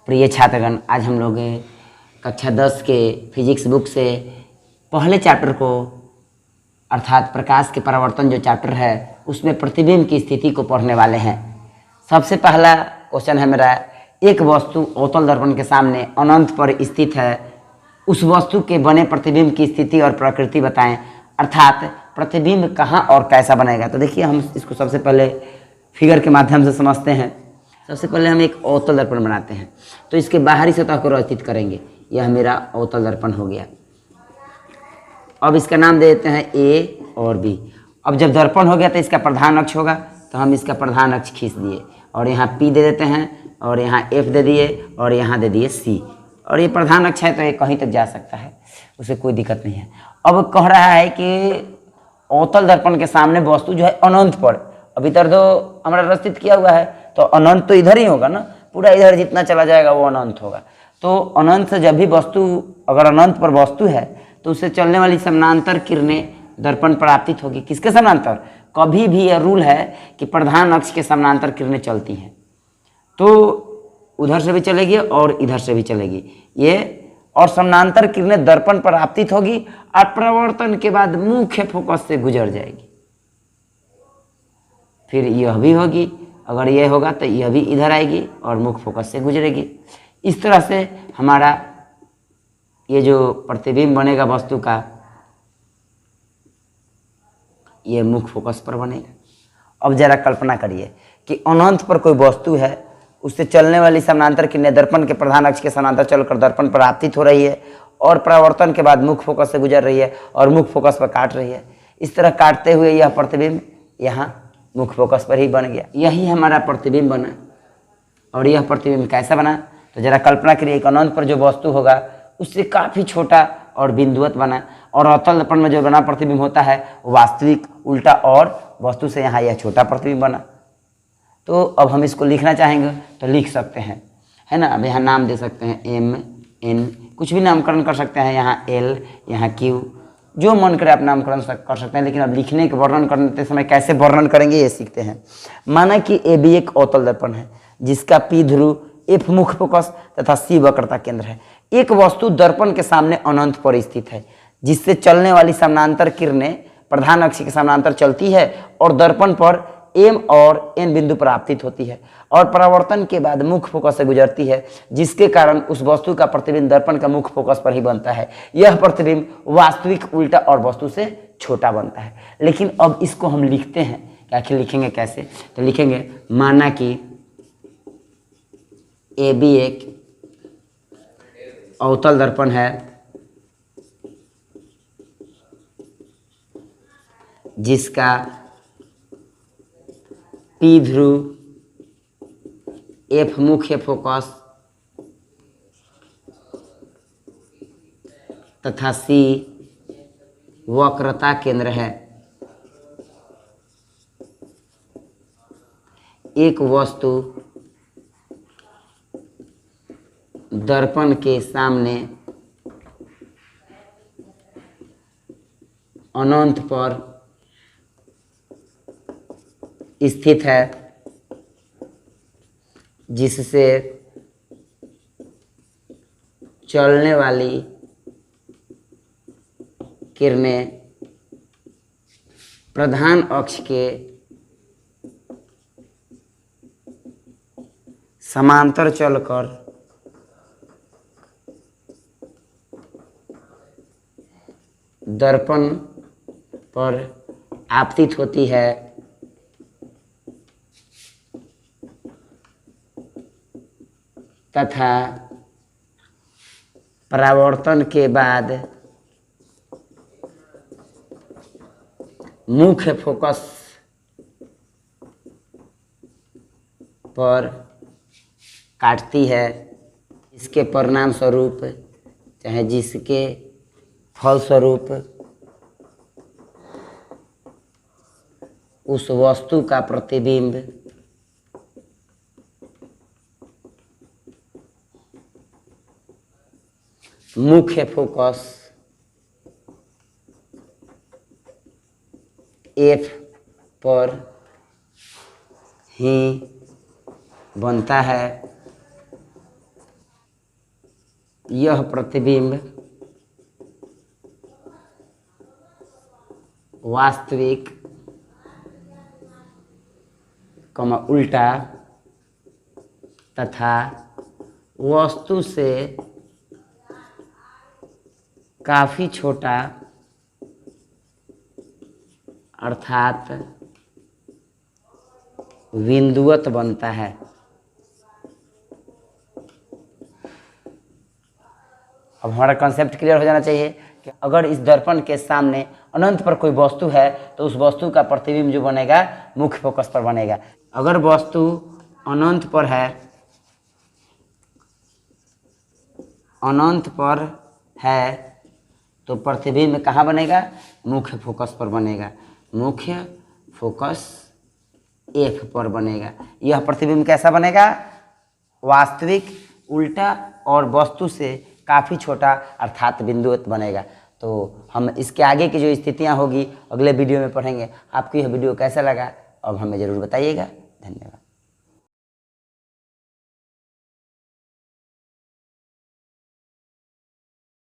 प्रिय छात्रगण, आज हम लोग कक्षा 10 के फिजिक्स बुक से पहले चैप्टर को अर्थात प्रकाश के परावर्तन जो चैप्टर है उसमें प्रतिबिंब की स्थिति को पढ़ने वाले हैं। सबसे पहला क्वेश्चन है मेरा, एक वस्तु अवतल दर्पण के सामने अनंत पर स्थित है, उस वस्तु के बने प्रतिबिंब की स्थिति और प्रकृति बताएं, अर्थात प्रतिबिंब कहाँ और कैसा बनेगा। तो देखिए, हम इसको सबसे पहले फिगर के माध्यम से समझते हैं। सबसे पहले हम एक अवतल दर्पण बनाते हैं, तो इसके बाहरी सतह को रचित करेंगे। यह मेरा अवतल दर्पण हो गया। अब इसका नाम दे देते हैं ए और बी। अब जब दर्पण हो गया तो इसका प्रधान अक्ष होगा, तो हम इसका प्रधान अक्ष खींच दिए और यहाँ पी दे देते हैं और यहाँ एफ दे दिए और यहाँ दे दिए सी। और ये प्रधान अक्ष है तो ये कहीं तक जा सकता है, उसे कोई दिक्कत नहीं है। अब कह रहा है कि अवतल दर्पण के सामने वस्तु जो है अनंत पर, अभी तक तो हमारा रचित किया हुआ है तो अनंत तो इधर ही होगा ना, पूरा इधर जितना चला जाएगा वो अनंत होगा। तो अनंत से जब भी वस्तु, अगर अनंत पर वस्तु है तो उससे चलने वाली समानांतर किरणें दर्पण पर आपतित होगी। किसके समानांतर? कभी भी यह रूल है कि प्रधान अक्ष के समानांतर किरणें चलती हैं, तो उधर से भी चलेगी और इधर से भी चलेगी ये, और समानांतर किरणें दर्पण पर आपतित होगी और परावर्तन के बाद मुख्य फोकस से गुजर जाएगी। फिर यह भी होगी, अगर यह होगा तो यह भी इधर आएगी और मुख्य फोकस से गुजरेगी। इस तरह से हमारा ये जो प्रतिबिंब बनेगा वस्तु का, ये मुख्य फोकस पर बनेगा। अब जरा कल्पना करिए कि अनंत पर कोई वस्तु है, उससे चलने वाली समानांतर किरणें दर्पण के प्रधान अक्ष के समानांतर चलकर दर्पण पर आपतित हो रही है और परावर्तन के बाद मुख्य फोकस से गुजर रही है और मुख्य फोकस पर काट रही है। इस तरह काटते हुए यह प्रतिबिंब यहाँ मुख्य फोकस पर ही बन गया। यही हमारा प्रतिबिंब बना। और यह प्रतिबिंब कैसा बना? तो जरा कल्पना करिए, एक अनंत पर जो वस्तु होगा उससे काफ़ी छोटा और बिंदुवत बना, और अवतल दर्पण में जो बना प्रतिबिंब होता है वो वास्तविक उल्टा और वस्तु से यहाँ यह छोटा प्रतिबिंब बना। तो अब हम इसको लिखना चाहेंगे तो लिख सकते हैं, है ना। अब यहाँ नाम दे सकते हैं एम एन, कुछ भी नामकरण कर सकते हैं, यहाँ एल, यहाँ क्यू, जो मन करे आप नामकरण कर सकते हैं। लेकिन अब लिखने के वर्णन करते समय कैसे वर्णन करेंगे ये सीखते हैं। माना कि ए बी एक अवतल दर्पण है जिसका पी ध्रुव, एफ मुख्य फोकस तथा सी वक्रता केंद्र है। एक वस्तु दर्पण के सामने अनंत पर स्थित है जिससे चलने वाली समानांतर किरणें प्रधान अक्ष के समानांतर चलती है और दर्पण पर एम और एन बिंदु पर आपतित होती है और परावर्तन के बाद मुख्य फोकस से गुजरती है, जिसके कारण उस वस्तु का प्रतिबिंब दर्पण का मुख्य फोकस पर ही बनता है। यह प्रतिबिंब वास्तविक उल्टा और वस्तु से छोटा बनता है। लेकिन अब इसको हम लिखते हैं कि आखिर लिखेंगे कैसे? तो लिखेंगे, माना कि ए बी एक अवतल दर्पण है जिसका पी ध्रुव, एफ मुख्य फोकस तथा सी वक्रता केंद्र है। एक वस्तु दर्पण के सामने अनंत पर स्थित है जिससे चलने वाली किरणें प्रधान अक्ष के समांतर चलकर दर्पण पर आपतित होती है तथा परावर्तन के बाद मुख्य फोकस पर काटती है। इसके परिणाम स्वरूप, चाहे जिसके फलस्वरूप उस वस्तु का प्रतिबिंब मुख्य फोकस एफ पर ही बनता है यह प्रतिबिंब वास्तविक उल्टा तथा वस्तु से काफी छोटा अर्थात बिंदुवत बनता है। अब हमारा कॉन्सेप्ट क्लियर हो जाना चाहिए कि अगर इस दर्पण के सामने अनंत पर कोई वस्तु है तो उस वस्तु का प्रतिबिंब जो बनेगा मुख्य फोकस पर बनेगा। अगर वस्तु अनंत पर है तो प्रतिबिंब कहाँ बनेगा? मुख्य फोकस पर बनेगा। मुख्य फोकस F पर बनेगा। यह प्रतिबिंब कैसा बनेगा? वास्तविक, उल्टा और वस्तु से काफ़ी छोटा अर्थात बिंदुवत बनेगा। तो हम इसके आगे की जो स्थितियाँ होगी अगले वीडियो में पढ़ेंगे। आपको यह वीडियो कैसा लगा अब हमें ज़रूर बताइएगा। धन्यवाद।